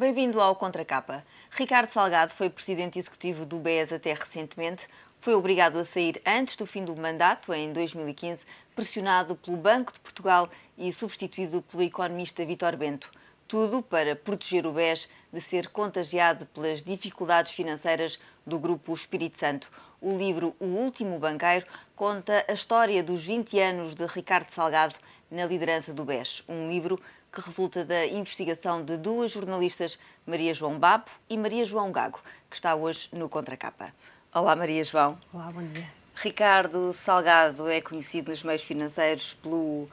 Bem-vindo ao Contracapa. Ricardo Salgado foi presidente executivo do BES até recentemente. Foi obrigado a sair antes do fim do mandato, em 2015, pressionado pelo Banco de Portugal e substituído pelo economista Vítor Bento. Tudo para proteger o BES de ser contagiado pelas dificuldades financeiras do Grupo Espírito Santo. O livro O Último Banqueiro conta a história dos 20 anos de Ricardo Salgado na liderança do BES. Um livro que resulta da investigação de duas jornalistas, Maria João Bapo e Maria João Gago, que está hoje no Contracapa. Olá, Maria João. Olá, bom dia. Ricardo Salgado é conhecido nos meios financeiros pelo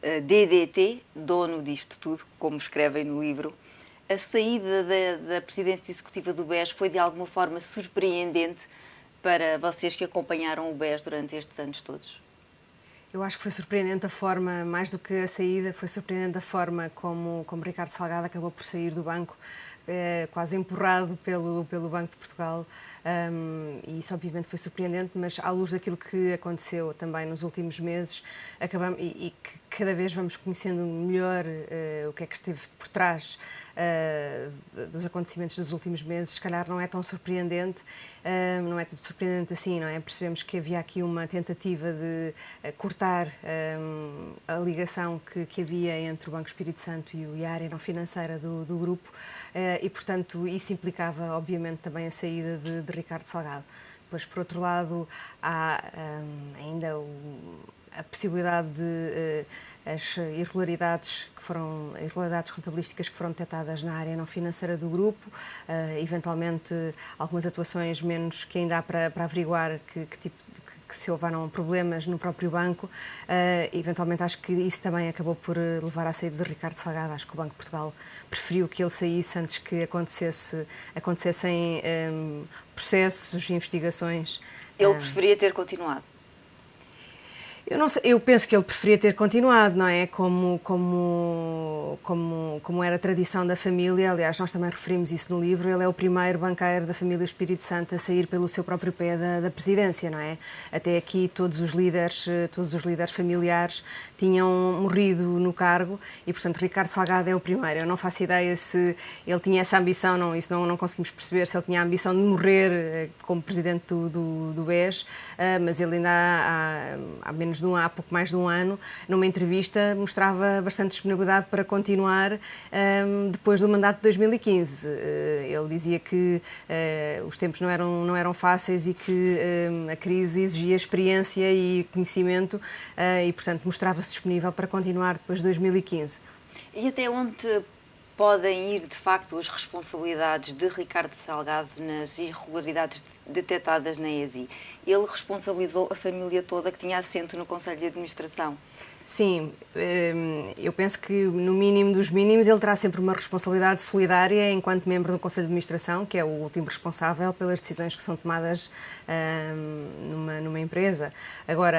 DDT, dono disto tudo, como escrevem no livro. A saída da presidência executiva do BES foi de alguma forma surpreendente para vocês que acompanharam o BES durante estes anos todos? Eu acho que foi surpreendente a forma, mais do que a saída, foi surpreendente a forma como Ricardo Salgado acabou por sair do banco, quase empurrado pelo Banco de Portugal. E isso obviamente foi surpreendente, mas à luz daquilo que aconteceu também nos últimos meses, acabamos, e que cada vez vamos conhecendo melhor o que é que esteve por trás dos acontecimentos dos últimos meses, se calhar não é tão surpreendente, não é tudo surpreendente assim, não é? Percebemos que havia aqui uma tentativa de cortar a ligação que havia entre o Banco Espírito Santo e a área não financeira do grupo, e portanto isso implicava obviamente também a saída de Ricardo Salgado. Depois, por outro lado, há ainda a possibilidade de as irregularidades contabilísticas que foram detectadas na área não financeira do grupo, eventualmente algumas atuações menos que ainda há para averiguar que se houveram problemas no próprio banco. Eventualmente acho que isso também acabou por levar à saída de Ricardo Salgado. Acho que o Banco de Portugal preferiu que ele saísse antes que acontecessem processos e investigações. Ele preferia ter continuado? Eu não sei, eu penso que ele preferia ter continuado, não é? Como era tradição da família, aliás, nós também referimos isso no livro, ele é o primeiro banqueiro da família Espírito Santo a sair pelo seu próprio pé da presidência, não é? Até aqui todos os líderes familiares tinham morrido no cargo e, portanto, Ricardo Salgado é o primeiro. Eu não faço ideia se ele tinha essa ambição, isso não conseguimos perceber, se ele tinha a ambição de morrer como presidente do BES, mas ele ainda há pouco mais de um ano, numa entrevista, mostrava bastante disponibilidade para continuar depois do mandato de 2015. Ele dizia que os tempos não eram fáceis e que a crise exigia experiência e conhecimento e, portanto, mostrava-se disponível para continuar depois de 2015. E até onde podem ir, de facto, as responsabilidades de Ricardo Salgado nas irregularidades detectadas na ESI? Ele responsabilizou a família toda que tinha assento no Conselho de Administração. Sim, eu penso que no mínimo dos mínimos ele terá sempre uma responsabilidade solidária enquanto membro do Conselho de Administração, que é o último responsável pelas decisões que são tomadas numa empresa. Agora,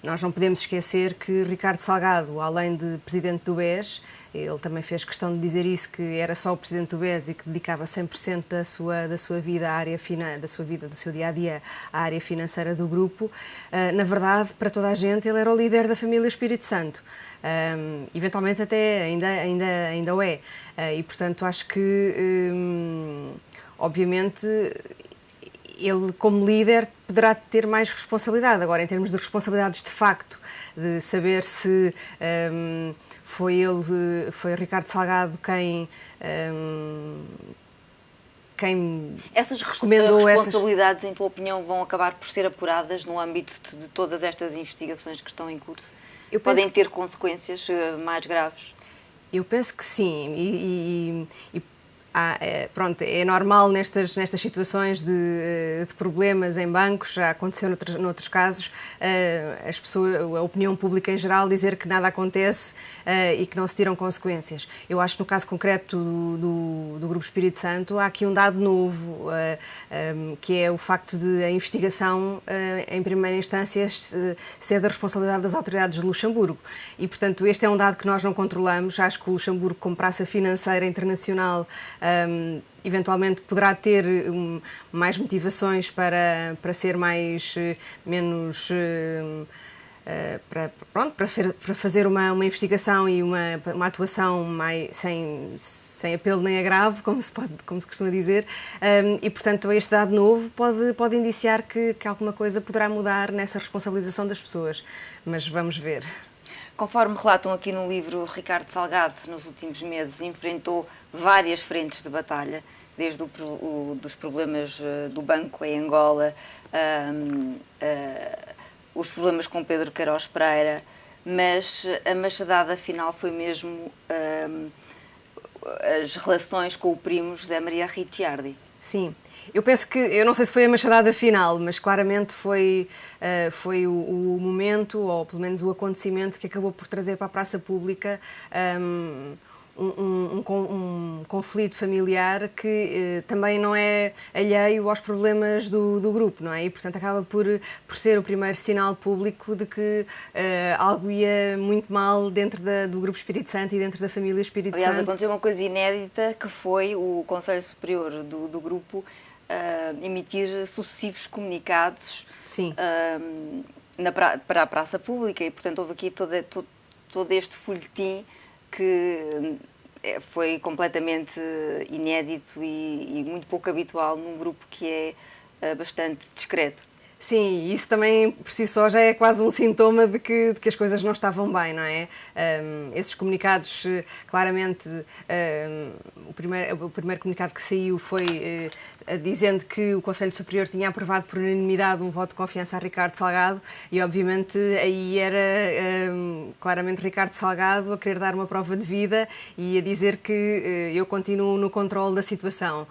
nós não podemos esquecer que Ricardo Salgado, além de presidente do BES, ele também fez questão de dizer isso, que era só o presidente do BES e que dedicava 100% da sua vida à área do seu dia-a-dia à área financeira do grupo. Na verdade, para toda a gente, ele era o líder da família Espírito Santo. Eventualmente até ainda o é. E, portanto, acho que, obviamente, ele, como líder, poderá ter mais responsabilidade. Agora, em termos de responsabilidades de facto, de saber se foi Ricardo Salgado quem essas recomendou responsabilidades, em tua opinião, vão acabar por ser apuradas no âmbito de todas estas investigações que estão em curso? Podem ter consequências mais graves? Eu penso que sim. Pronto, é normal nestas situações de problemas em bancos, já aconteceu noutros casos, a opinião pública em geral dizer que nada acontece e que não se tiram consequências. Eu acho que no caso concreto do Grupo Espírito Santo há aqui um dado novo, que é o facto de a investigação, em primeira instância, ser da responsabilidade das autoridades de Luxemburgo. E, portanto, este é um dado que nós não controlamos. Acho que o Luxemburgo, como praça financeira internacional, eventualmente poderá ter mais motivações para ser menos para fazer uma investigação e uma atuação sem apelo nem agravo, como se costuma dizer, e, portanto, este dado novo pode indiciar que alguma coisa poderá mudar nessa responsabilização das pessoas, mas vamos ver. Conforme relatam aqui no livro, Ricardo Salgado, nos últimos meses, enfrentou várias frentes de batalha, desde dos problemas do banco em Angola, os problemas com Pedro Queiroz Pereira, mas a machadada final foi mesmo as relações com o primo José Maria Ricciardi. Sim, eu não sei se foi a machadada final, mas claramente foi o momento, ou pelo menos o acontecimento que acabou por trazer para a praça pública um conflito familiar que também não é alheio aos problemas do grupo, não é? E, portanto, acaba por ser o primeiro sinal público de que algo ia muito mal dentro do Grupo Espírito Santo e dentro da família Espírito Santo. Aliás, aconteceu uma coisa inédita, que foi o Conselho Superior do grupo emitir sucessivos comunicados para a praça pública, e, portanto, houve aqui todo este folhetim que foi completamente inédito e muito pouco habitual num grupo que é bastante discreto. Sim, isso também por si só já é quase um sintoma de que as coisas não estavam bem, não é? Esses comunicados, claramente, o primeiro comunicado que saiu foi dizendo que o Conselho Superior tinha aprovado por unanimidade um voto de confiança a Ricardo Salgado, e obviamente aí era claramente Ricardo Salgado a querer dar uma prova de vida e a dizer que eu continuo no controle da situação.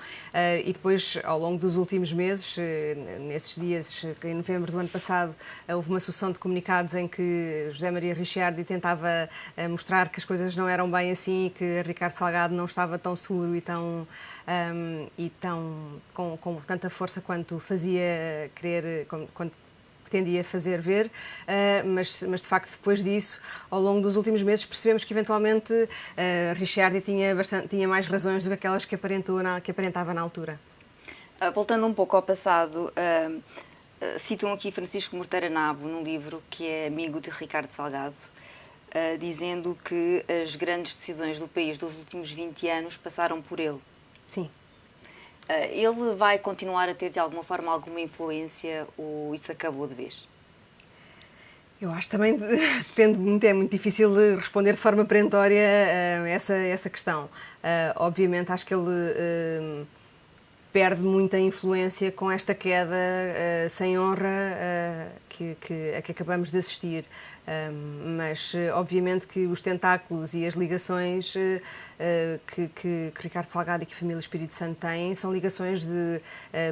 E depois, ao longo dos últimos meses, nesses dias, em novembro do ano passado, houve uma sucessão de comunicados em que José Maria Ricciardi tentava mostrar que as coisas não eram bem assim e que Ricardo Salgado não estava tão seguro e com tanta força quanto fazia querer, quanto pretendia fazer ver, mas de facto depois disso, ao longo dos últimos meses, percebemos que eventualmente Ricciardi tinha mais razões do que aquelas que aparentava na altura. Voltando um pouco ao passado, citam aqui Francisco Morteira Nabo, num livro que é amigo de Ricardo Salgado, dizendo que as grandes decisões do país dos últimos 20 anos passaram por ele. Sim. Ele vai continuar a ter, de alguma forma, alguma influência, ou isso acabou de vez? Eu acho que também depende muito, é muito difícil responder de forma perentória essa questão. Obviamente, acho que ele perde muita influência com esta queda sem honra a que acabamos de assistir. Mas, obviamente, que os tentáculos e as ligações que Ricardo Salgado e que a família Espírito Santo têm são ligações de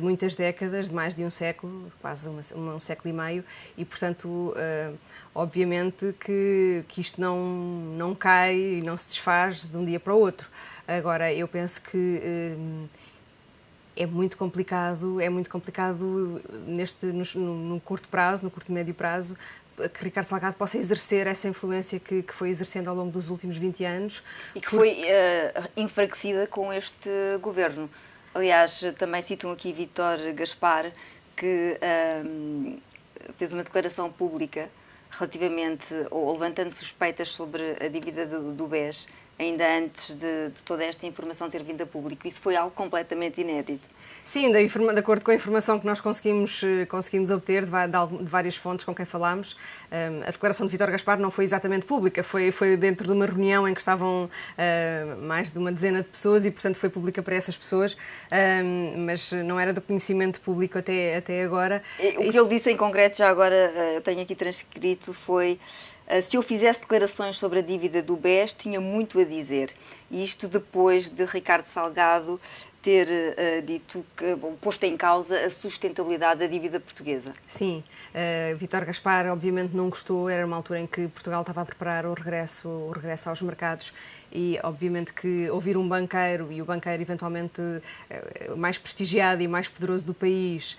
muitas décadas, de mais de um século, quase um século e meio, e, portanto, obviamente que isto não cai e não se desfaz de um dia para o outro. Agora, eu penso que é muito complicado no curto prazo, no curto e médio prazo, que Ricardo Salgado possa exercer essa influência que foi exercendo ao longo dos últimos 20 anos. E que foi enfraquecida com este governo. Aliás, também citam aqui Vítor Gaspar, que fez uma declaração pública relativamente, ou levantando suspeitas sobre a dívida do BES, ainda antes de toda esta informação ter vindo a público. Isso foi algo completamente inédito. Sim, de acordo com a informação que nós conseguimos obter de várias fontes com quem falámos, a declaração de Vítor Gaspar não foi exatamente pública, foi dentro de uma reunião em que estavam mais de uma dezena de pessoas e, portanto, foi pública para essas pessoas, mas não era do conhecimento público até agora. O que ele disse em concreto, já agora eu tenho aqui transcrito, foi: se eu fizesse declarações sobre a dívida do BES, tinha muito a dizer. E isto depois de Ricardo Salgado ter posto em causa a sustentabilidade da dívida portuguesa. Sim, Vítor Gaspar obviamente não gostou, era uma altura em que Portugal estava a preparar o regresso aos mercados e obviamente que ouvir um banqueiro, e o banqueiro eventualmente mais prestigiado e mais poderoso do país,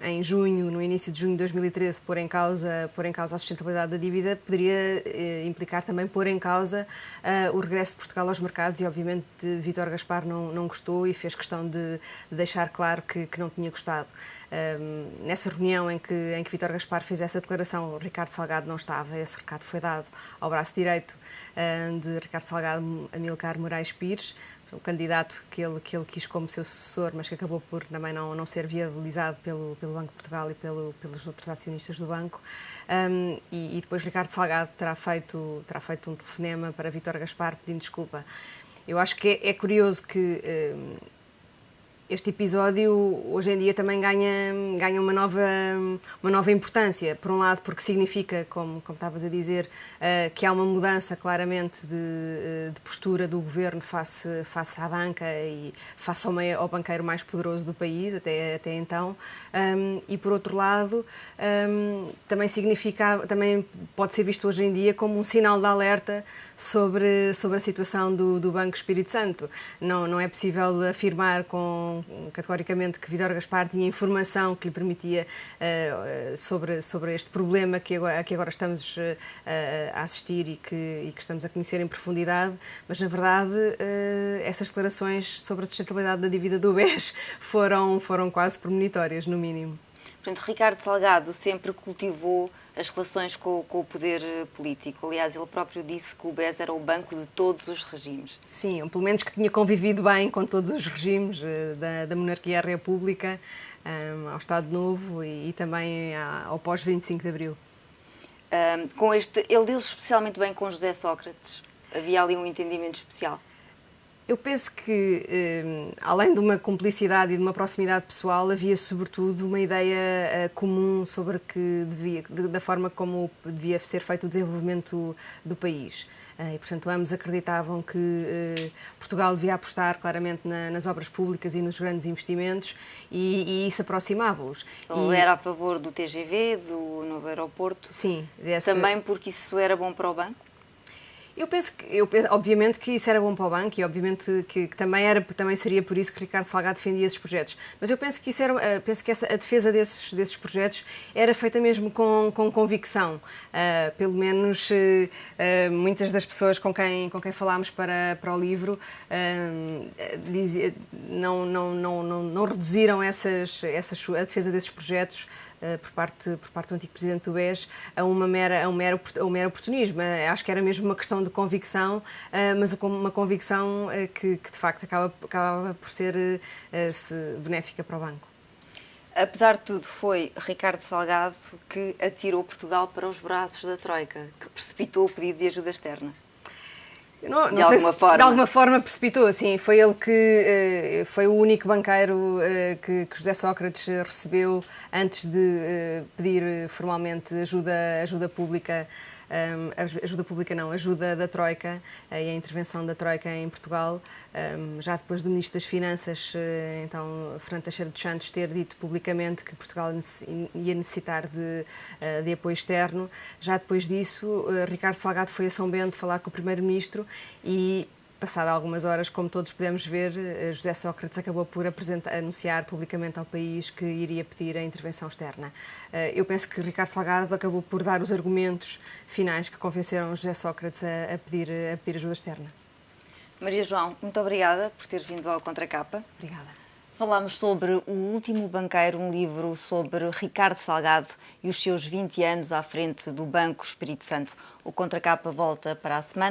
em junho, no início de junho de 2013, pôr em causa a sustentabilidade da dívida, poderia implicar também pôr em causa o regresso de Portugal aos mercados, e obviamente Vítor Gaspar não gostou e fez questão de deixar claro que não tinha gostado. Nessa reunião em que Vítor Gaspar fez essa declaração, o Ricardo Salgado não estava. Esse recado foi dado ao braço direito de Ricardo Salgado, Amílcar Moraes Pires, o candidato que ele quis como seu sucessor, mas que acabou por também não ser viabilizado pelo Banco de Portugal e pelos outros acionistas do banco. E depois Ricardo Salgado terá feito um telefonema para Vítor Gaspar pedindo desculpa. Eu acho que é curioso que este episódio hoje em dia também ganha uma nova importância. Por um lado, porque significa, como estavas a dizer, que há uma mudança claramente de postura do governo face à banca e face ao banqueiro mais poderoso do país até então. E por outro lado, também pode ser visto hoje em dia como um sinal de alerta sobre a situação do Banco Espírito Santo. Não é possível afirmar categoricamente que Vítor Gaspar tinha informação que lhe permitia sobre este problema que agora estamos a assistir e que estamos a conhecer em profundidade, mas na verdade essas declarações sobre a sustentabilidade da dívida do BES foram quase premonitórias, no mínimo. Portanto, Ricardo Salgado sempre cultivou as relações com o poder político. Aliás, ele próprio disse que o BES era o banco de todos os regimes. Sim, ou pelo menos que tinha convivido bem com todos os regimes, da monarquia à república, ao Estado Novo e também ao pós-25 de Abril. Ele deu-se especialmente bem com José Sócrates. Havia ali um entendimento especial. Eu penso que, além de uma cumplicidade e de uma proximidade pessoal, havia sobretudo uma ideia comum sobre da forma como devia ser feito o desenvolvimento do país. E, portanto, ambos acreditavam que Portugal devia apostar claramente nas obras públicas e nos grandes investimentos e isso aproximava-os. Ele era a favor do TGV, do novo aeroporto? Sim. Também porque isso era bom para o banco? Eu penso, obviamente, que isso era bom para o banco e, obviamente, que também seria por isso que Ricardo Salgado defendia esses projetos. Mas eu penso que a defesa desses projetos era feita mesmo com convicção. Pelo menos muitas das pessoas com quem falámos para o livro não reduziram a defesa desses projetos por parte do antigo presidente do BES a um mero oportunismo. Acho que era mesmo uma questão de convicção, mas uma convicção que de facto acaba por ser benéfica para o banco. Apesar de tudo, foi Ricardo Salgado que atirou Portugal para os braços da Troika, que precipitou o pedido de ajuda externa. De alguma forma precipitou, sim. Foi ele que foi o único banqueiro que José Sócrates recebeu antes de pedir formalmente ajuda pública. Ajuda da Troika e a intervenção da Troika em Portugal, já depois do Ministro das Finanças, então Fernando Teixeira dos Santos, ter dito publicamente que Portugal ia necessitar de apoio externo. Já depois disso, Ricardo Salgado foi a São Bento falar com o Primeiro-Ministro e, passado algumas horas, como todos podemos ver, José Sócrates acabou por anunciar publicamente ao país que iria pedir a intervenção externa. Eu penso que Ricardo Salgado acabou por dar os argumentos finais que convenceram José Sócrates a pedir ajuda externa. Maria João, muito obrigada por ter vindo ao Contracapa. Obrigada. Falámos sobre O Último Banqueiro, um livro sobre Ricardo Salgado e os seus 20 anos à frente do Banco Espírito Santo. O Contracapa volta para a semana.